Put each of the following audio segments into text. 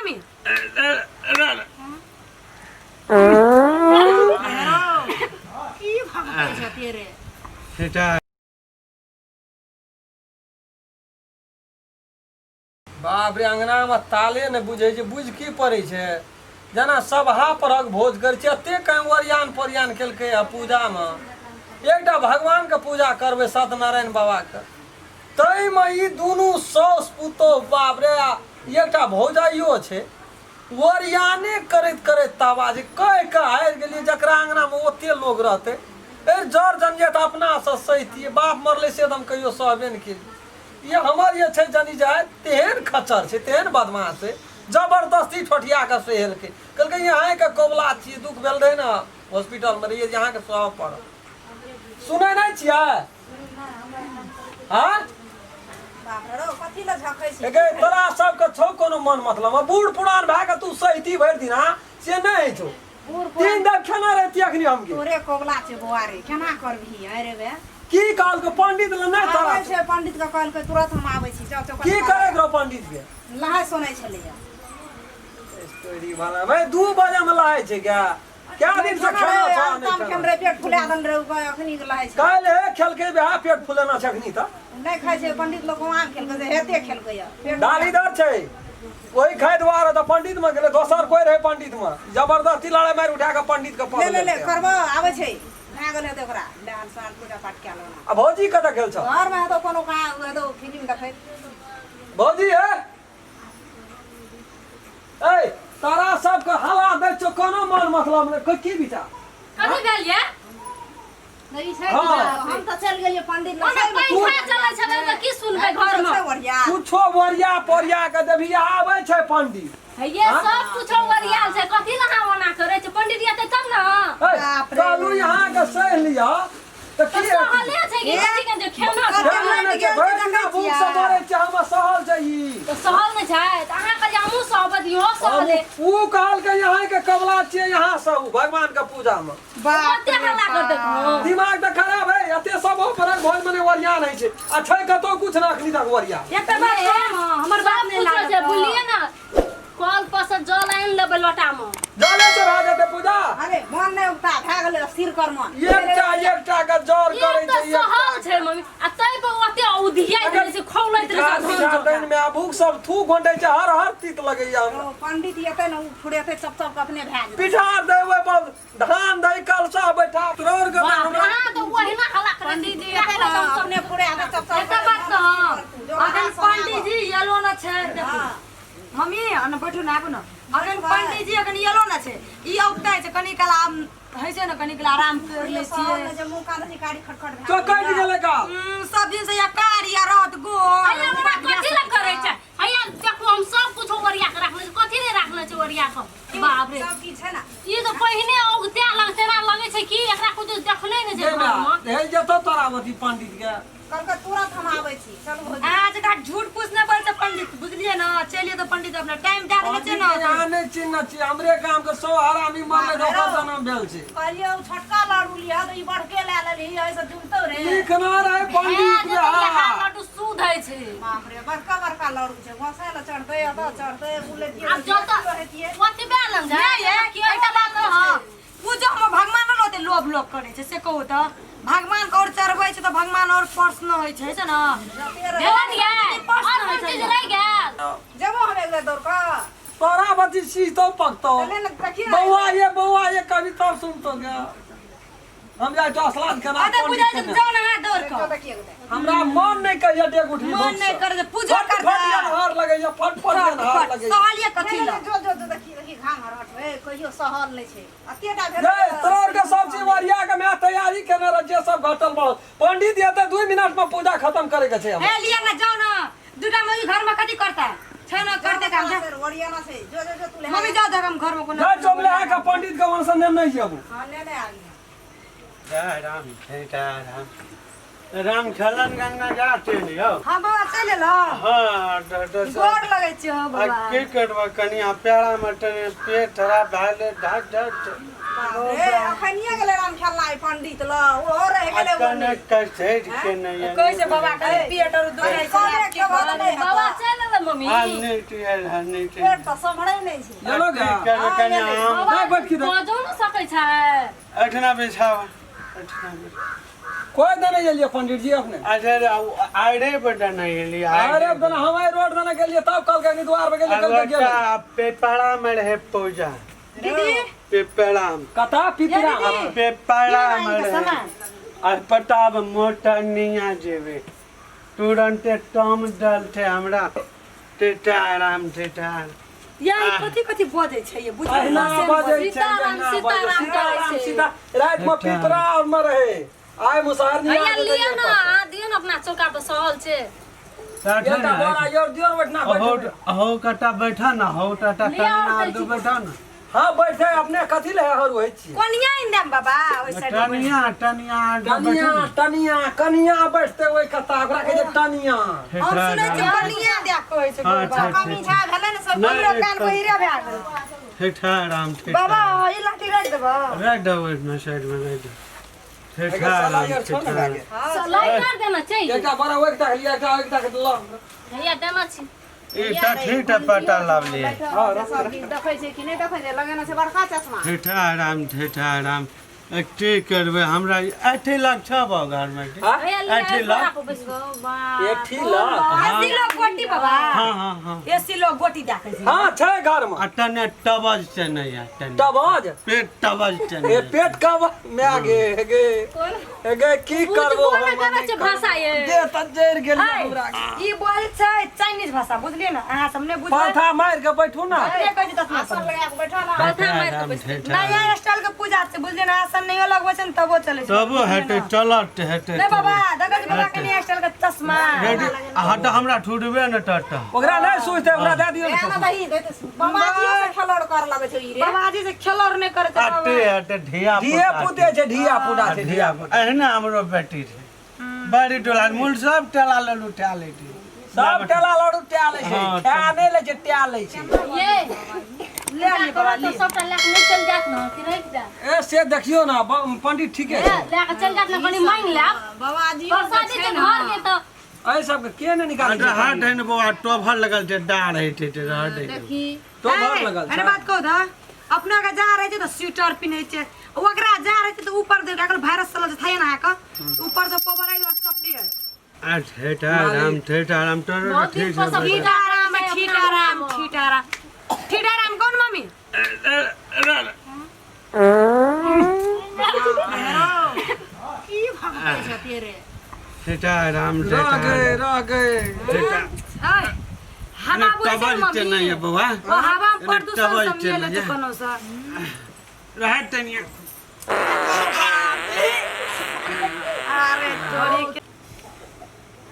Mummy की भगते छ तेरे सेटा बाप रे अंगना में ताले ने बुझे छै बुझ की पड़े छै जना सभा परक भोज कर छै एते कहीं ओरियान परियान केलकै आ पूजा में एकटा भगवान के पूजा करबै सत्यनारायण बाबा के तई में ई दुनू साउस पुतोह बाप रे एकटा भौजाइयो छै ओरियाने करैत करैत ताबा जे कह के हारि गेलियै जकरा अंगना में ओते लोग रहते ए जर जंजेत अपना से सहितियै बाप मरले से हम कहियो सहबे न केलियै ये हमर ये छै जनी जाय तेहन खच्चर छै तेहन बदमाश छै जबरदस्ती ठोठिया के सेहलकै कहलकै यहाँ के कोबला छियै दुख भेल रहे ना हॉस्पिटल में रहिए यहाँ के सह पड़ सुनै नहीं छियै हाँ तोरा सबके छौ कोनो मन मतलब बूढ़ पुरान भए के तू सहिती भरि दिन से नहीं छौ तीन दिन खाना रहती अखनी हम तोरे कोबला छै बुआरी केना करबही अरे बे की कहल के पंडित ल नहीं तारा छै पंडित के कहल के तुरंत हम आबै छी जाओ चौक की करे रो पंडित के लहाय सुनै छलिए स्टोरी वाला भाई 2 बजे में लहाय छै क्या क्या दिन से खाना खा नहीं काम केन रे पेट फुला दन रे अखनी के लहाय छै काल है खेलके बे पेट फुलेना छै अखनी त नहीं खाय छै पंडित लोग आम खेलके से हेते खेलके या पेट डालीदार छै कोई खाय द्वारा त पंडित में गेले दोसर कोई रहे पंडित में जबरदस्ती लड़ाई मार उठा के पंडित के पकड़ ले करबो आबै छै ना गेले त ओकरा डाल साल पूजा पाठ के लो आ भौजी कत गेल छ घर में तो कोनो का तो फिल्म देखै भौजी है ए तारा सब के हवा दे छ कोनो मन मतलब ने की विचार कथि भेल ये नहीं छै हम त चल गेलिए पंडित लग पैसा चलै छले त की सुनबै घर में कुछो बोरिया पोरिया के देभी आबै छै पंडित ये सब कुछ ओरियाल छै कथि नहावना करे छै पंडित या त तब ना कहलू यहाँ के सह लिया त की सहले छै कि कथि के जे खेना के भैया भूख से मरे छै हम सहल छै ई त सहल नै छै त अहाँ के हमहु सहबत इहो सहले ऊ कहल के यहाँ के कबला छियै यहाँ सब भगवान के पूजा में बाप रे हल्ला कर देखो दिमाग त खराब है एते सब पर भोज मने ओरिया नहीं छै आ छै कतो कुछ ना अखनी तक ओरिया एकटा बात हमर बात नै लागे छै बुलिए ना कल पर से जल आइन लेबै लोटा में जाने से भा जेते पूजा अरे मन नै उठा भा गेले सिर कर्म एकटा के जोर करे छै ये सहल छै मम्मी आ तै पर ओते औधिया देले छै खौलैत रहे छै दिन में भूख सब थू घोंटे छै हर तीत लगैया पंडित एते न फुड़ेते चप चप अपने भा गेल पिठार देबै पर धान दई कलसा बैठा तोर के हां तो ओहिना हल्ला करे पंडित जी एते न अपने फुड़े आबे चप चप एकटा बात कह अखन पंडित जी येलो न छै देखो मम्मी अन बैठू ना आबू न अखन पंडित जी अखन येलो न छै ई औताय छै कनी काल है छै न कनी काल आराम कर ले छियै जे मुंह कान से गाड़ी खटखट तो कट गेले का सब दिन से या कारिया रहत गो अरे हमरा कथि ल करे छै हैया देखो हम सब कुछ ओरिया के रखले कथि नै रखले छै ओरिया के बाप रे सब की छै ना ई तो पहिने औगते लगते ना लगे छै कि एकरा कुछ देखले नै छै घर में हे जतो तारावती पंडित के कल के तुरंत हम आबै छी चलू आज का झूठ पूछने पर तो पंडित बुझलिए ना चलिए तो पंडित अपना टाइम जा देले छै ना जाने चिन्ह छी हमरे काम के 100 हरामी मरले दोसर जन्म भेल छै कहलियो छोटका लाडू लिया तो ई बढ़ के ले लेली ऐसे जुमतो रे लिखना रहे पंडित के हां लड्डू सूद है छै बाप रे बड़का बड़का लाडू छै घोसा ल चढ़ते अदा चढ़ते बुले दिए अब जत ओते बेलन जाय ये कि एकटा बात हां पूजा में भगवान लोते लोभ लोभ करे छै से कहू त भगवान और चढ़बै छै त भगवान और प्रश्न होय छै ना देवन ये प्रश्न चीज रह गेल जब हम एक दौड़ का तारावती सी तो पकतो बउआ ये कविता सुनतो गे हम जाय तो असलान केना अरे पूजा जाओ ना दौड़ के हमरा मन नहीं कहिया डेग उठी मन नहीं करे पूजा कर हार लगैया फट हार लगैया सहलिए कथि ल जो देखी घाम हरट ए कहियो सहल नै छै अतेटा भेल रे तोर के सब चीज वरिया के मैं तैयारी केने रह जे सब घटल बढ़ पंडित एते 2 मिनट में पूजा खत्म करे के छै हम हे लिया ना जाओ ना दुटा में घर में कथि करता छै ना करते काम जा वरिया ना छै जो तू ले मम्मी जाओ हम घर में कोनो जा चोमले है का पंडित के वंश ने नहीं जेबू हां ले आ गया जय राम सीता राम खेलन गंगा जाते नहीं हो हां बाबा चले लो हाँ गोड़ लगे छै हो बाबा की करबा कनिया पेड़ा मटन पेट खराब भाले ढक ढक रे अखनिया गेले राम खेलना पंडित ल ओ रह गेले कने कैसे के नहीं कैसे बाबा के पेट और दुखाई छै बाबा चल दे मम्मी नहीं पेट तो संभळे नहीं छे ले लो गा नहीं बैठ की बजो न सकै छै अठना बिछावा अठना कोई देने के लिए पंडित जी अपने अच्छा आड़े पर नहीं लिया अरे अब ना हमारे रोड देने के लिए तब कल के द्वार पे कल के पेपड़ा में रहे पूजा दीदी पेपड़ा कथा पिपरा पेपड़ा में रहे और पटाब मोटर निया जेबे तुरंत टम डलते हमरा टेटाराम टेटार यार कथि कथि बजै छै ये बुझै ना बजे सीताराम सीताराम कहै छै सीता रात में पिपरा और में रहे आय मुसार नहीं भैया लियो न आ दियो न अपना चौका पर सहल छै ये ता बड़ा योर दियो बैठना बैठ हो कटा बैठा ना हो टाटा कन्ना दो बैठा ना हां बैठे अपने कथि ले हर होई छी कोनिया इंदम बाबा ओइ साइड टनिया टनिया टनिया टनिया कनिया बैठते ओई कथा ओकरा के जे टनिया हम सुनै छी कोनिया दे कहै छै अच्छा, कमी छा भेलै न सब हमरो कान पहिरे भए गेल ठेठाराम बाबा ठेठाराम ई लाठी रख देबो रख दो ना साइड में रख दो ठेठाराम ठेठाराम सलाई कर देना चाहिए एकटा बड़ा एकटा लिया एकटा के लो भैया देना छी एकटा ठीटा पटा लाभ लिए देखै छै कि नहीं देखै छै लगाना छै बड़का चश्मा ठेठाराम ठेठाराम एक्टे करबे हमरा 8 लाख छ बा घर में भैया लियो 8 लाख को बैसो बा एक ठीक ला एसी लोग गोटी बाबा हां एसी लोग गोटी देखै छै हां छै घर में अटने टबज से नहीं अटने तबाज पेट टबज से ए नहीं पेट का में आगे गे की करबो कोन करे छै भाषा ये दे त जर गेल हमरा ई बोल छै चाइनीज भाषा बुझलिए न अहाँ सब ने बुझबै पाथा मार के बैठू ना अरे कहि दत ना आसन लगा के बैठा ना कथा मार के बैसो नया स्टाइल के पूजा से बुझलिए न आसन नहीं लगबै छै तबो चले छै तब हटे चलत हटे नहीं बाबा दगज बाबा के नया स्टाइल के चश्मा रेडी हट हमरा ठुडबे न टट ओकरा नहीं सोचते ओकरा दे दियो ए ना दही देते बाबा जी से खलड़ कर लगे छै ई रे बाबा जी से खेलर नहीं करे छै हटे हटे धिया धिया पुते छै धिया पुता छै धिया एहना हमरो बेटी छै बड़ी टोला मूल सब टेला ललू टेले छै सब टेला लड़ू ट्याले छै हाँ, खा नहीं ले छै ट्याले छै ये ले ले बाबा तो सबटा लेके नहीं चल जात न कि रह जा ए से देखियो ना पंडित ठीके छै लेके चल जात न कनी मांग ले बाबा जी प्रसादी के घर के तो ए सब के के ने निकाल अरे हट है न बउआ टोभर लगल छै डाढ़ है छै हट है देखी तो भर लगल अरे छै बात कहू त अपना के जा रहे छै तो स्वेटर पिन्है छै ओकरा जा रहे छै तो ऊपर दे अगर वायरस चल छै थाय ना का ऊपर से कोबर आई कपड़ी है ठेठाराम तो बहुत दिन ठीक है पर ठीटाराम ठीटाराम ठीटाराम ठीटाराम कौन मम्मी की भगते छै तेरे ठेठाराम रह गए ओए हवा बोले छै टबल मम्मी नहीं है बउआ ओ हवा में प्रदूषण टबल सब मिले नहीं छै है कोनो सा रहत तनिया अरे तोरी के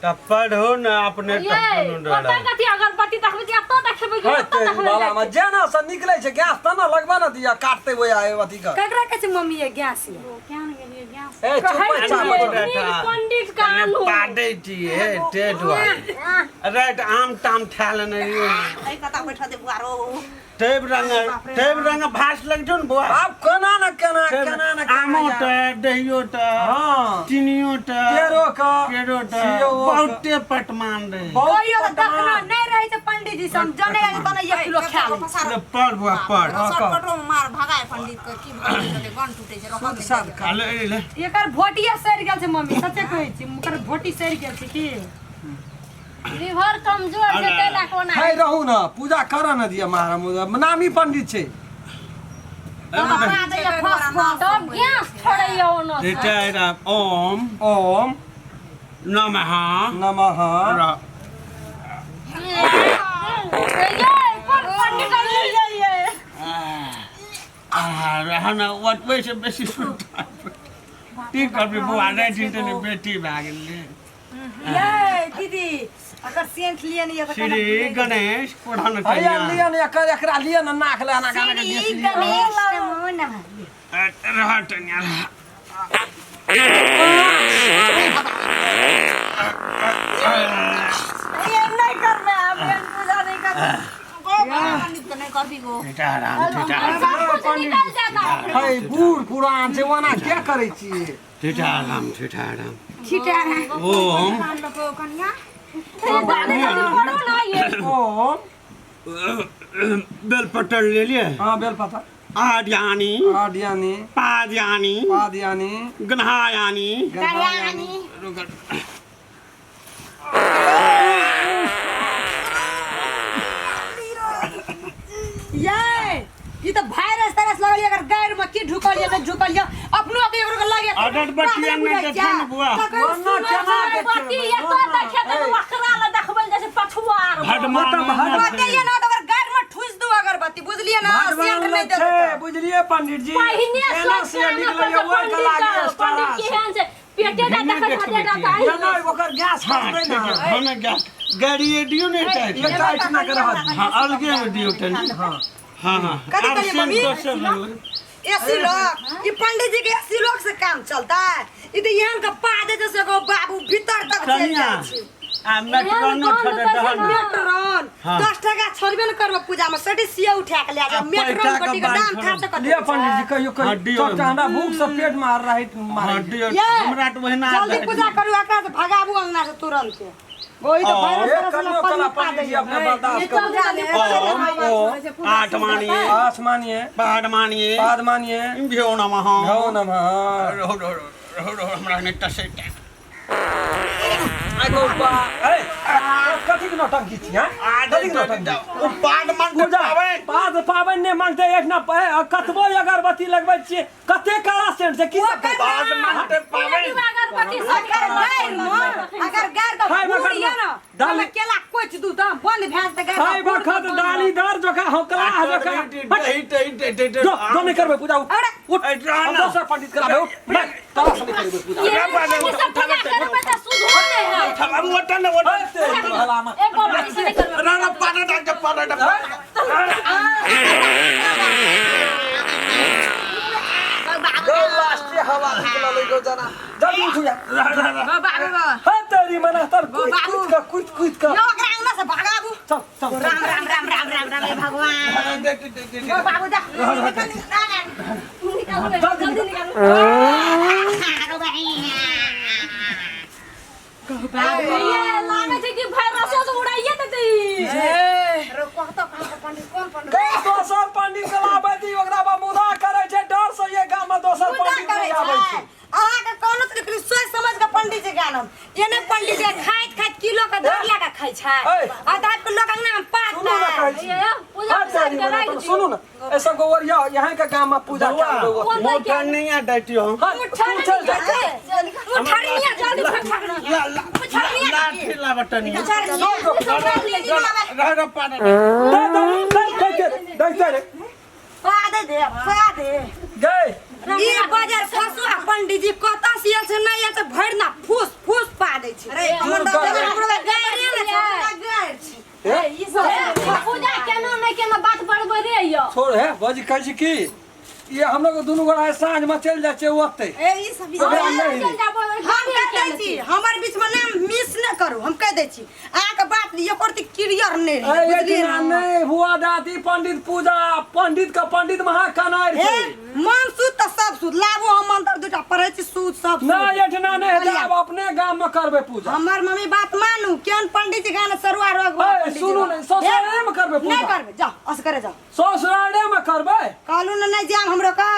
टप्पड़ हो ना अपने ये टप्पड़ पता कथी अगरबत्ती देखबे कि तो देखबे कि है तो ते देखबे वाला में जेना से निकले छै गैस तना लगबा ना दिया काटते हुए आए अथी का ककरा के छै मम्मी ये गैस ये क्या न गेलिए गैस ए चुप चाप पंडित का आलू पाडे छिए टेटवा राइट आम टाम ठाल नहीं ए कता बैठा दे बुआरो टेब रंग भास लग जो न बुआ अब केना न केना आमो ट दहियो ट हां चीनियो ट केरो का केरो ट सियो का। बहुते पटमान रे कोई तो देखना नहीं रही छै पंडित जी सब जने आज तना 1 किलो खा ले पढ़ बुआ पढ़ शॉर्टकटो में मार भगाए पंडित के की भगाए गन टूटे छै रखा दे साद का ले ले एकर भोटिया सड़ गेल छै मम्मी सच्चे कहै छी एकर भोटी सड़ गेल छै की लिवर कमजोर छै तेला कोना है रहू ना पूजा कर न दिया महाराज नामी पंडित छै तब गैस छोड़ैयो न रिटायर ओम ओम नमः नमः ये कोन पंडित ले ये रहना वटवे से बेसी सुनता ठीक कर बुआ रे जितने बेटी भाग ले ये दीदी अगर सेंट लिए नहीं तो श्री गणेश प्रधान हैया कन्या लिया ने एकरा लिया न नाक लेना गाना के श्री देश गणेश नमो नमः रहट ये नहीं करना आप पूजा नहीं करना पंडित के नहीं कर दी गो निकल जाता है बूढ़ पुरान छै वना क्या करे छी ठिठाराम छिटा ओम कन्या दादी दादी पढ़ो ना ये ओम बेलपत्र ले लिए हाँ बेल पता आद्यानी आद्यानी पाद्यानी पाद्यानी गन्हायानी गयानी ये तो वायरस तरस लगल अगर गैर में की ढुकलिए तो ढुकलिए अपनो के एगो के लगे आदत बटिया में देखा न बुआ वरना केना बाकी ये तो देखे तो वखरा ला देखबल जैसे पछुआर बाते ये ना तो अगर गैर में ठुस दो अगरबत्ती बुझलिए ना सेंट नहीं दे बुझलिए पंडित जी पहिने एना से निकल ये वो के लागे पंडित के हन से पेटे दा देखत हटे दा ताई ना ओकर गैस खतरे ना खाना क्या गाड़ी एडियो नहीं टाइट ये टाइट ना कर हां अलगे एडियो टाइट हां हां हां कथी कहिए मम्मी सब एसी लोग ये पंडित जी के एसी लोग से काम चलता है ये तो यहाँ का पादे जैसे को बाबू भीतर तक चल कनिया जाए आ मेट्रोन ठडे दहन मेट्रोन 10 टका छोड़बे न करबो पूजा में सटी सिया उठा के ले जा मेट्रोन कटी के दाम था से कटी ये पंडित जी कहियो हड्डी कहियो छोटा हमरा भूख से पेट मार रही मार हड्डी हमरा तो वहना जल्दी पूजा करू एकरा से भगाबू अंगना से तुरंत के वही तो ये भाई कन्नो कला पंडित जी अपने बर्दाश्त करो आठ मानिए आस मानिए पाद मानिए पाद मानिए भ्यो नमः भो नमः रो हमरा ने टसे आई गो बा ए कथी के नौटंकी छी हां कथी के नौटंकी ओ पाद मांग के पावे पाद पावन ने मांगते एक ना कतबो अगरबत्ती लगबै छियै कते काला सेंट से की सब पाद मांगते पावे अगरबत्ती अगर गैर का पूरिया ना डाल केला कोच दू त बंद भैंस त गैर हाय बखत डाली दर जोखा होकला जोखा जो नहीं करबे पूजा उठ हम दोसर पंडित कराबे उठ नहीं तारा से नहीं करबे पूजा ये सब पूजा करबे त शुद्ध होते हैं हम वटन वटन भलामा एक बार से नहीं करबे राणा पादा डाक पादा दो राष्ट्रीय हवा निकल ले गो जना जल्दी उठ जा बाबा हां तेरी मना तर कुछ का यो एकरा अंगना से भगाबू चल चल राम राम राम राम राम राम हे भगवान बाबू जा जल्दी निकालो ये लागे छै कि वायरस से उड़ाइए देती रोको तो पंडित कौन पंडित दोसर पंडित कलाबै दी ओकरा बा मुदा करे छै डर से ये गाम में दोसर पंडित नहीं आबै छै अहाँ के कोनो तरीके सोच समझ के पंडित जी गानम एने पंडित जी खाइत खाइत किलो के धर लगा खाइ छै आधा किलो के अंगना में पात सुनो ना कहै छी पूजा तेरी मना तर सुनो ना ए सब गोवरिया यहाँ के गाम में पूजा कर दो मोटा नहीं आ डाटियो हां चल जा मुठरिया जल्दी फटफटना लाठी ला बटनी मुठरिया राणा पादा दे पादे दे पादे गए ये बाजार फसुआ पंडित जी कता सियल से नहीं आते भरना फूस फूस पा दे छै अरे हमर हमरो गायरे ने गायर छी ये सब पूजा केना नहीं केना बात बढ़बे रे यो छोड़ है बाजी कहै छी की ये हम लोग दोनों गोड़ा साँझ में चल जाए ओते ए ई सब हम कह दै छी हमर बीच में नाम मिस न करू हम कह दै छी अहाँ के बात ये करती क्लियर नहीं बुझलिए नहीं हुआ दादी पंडित पूजा पंडित का पंडित महाकानार हे मन सुध त सब सुध लाबो हम मंत्र दुटा पढ़ै छी सुध सब ना एठना नहीं जाब अपने गांव में करबे पूजा हमर मम्मी बात मानू केन पंडित जी गाना सरुआ रोग सुनो नहीं ससुराले में करबे पूजा नहीं करबे जा अस करे जा ससुराले में करबे कालू न नहीं जाम हमरो का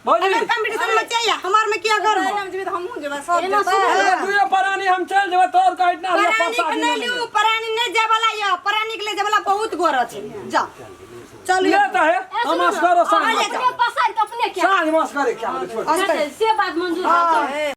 बोली अगर कंपटीशन में चाहिए हमार में क्या करू हम जीवित हमहु जेबा सब दुए परानी हम चल जेबे तोर कहत ना परानी के नहीं लियो परानी नहीं जेबला यो परानी के ले जेबला बहुत गोर छै जा चल ये तो है हम करो साँझ अपने पसार के अपने क्या साँझ मस करे क्या से बात मंजूर है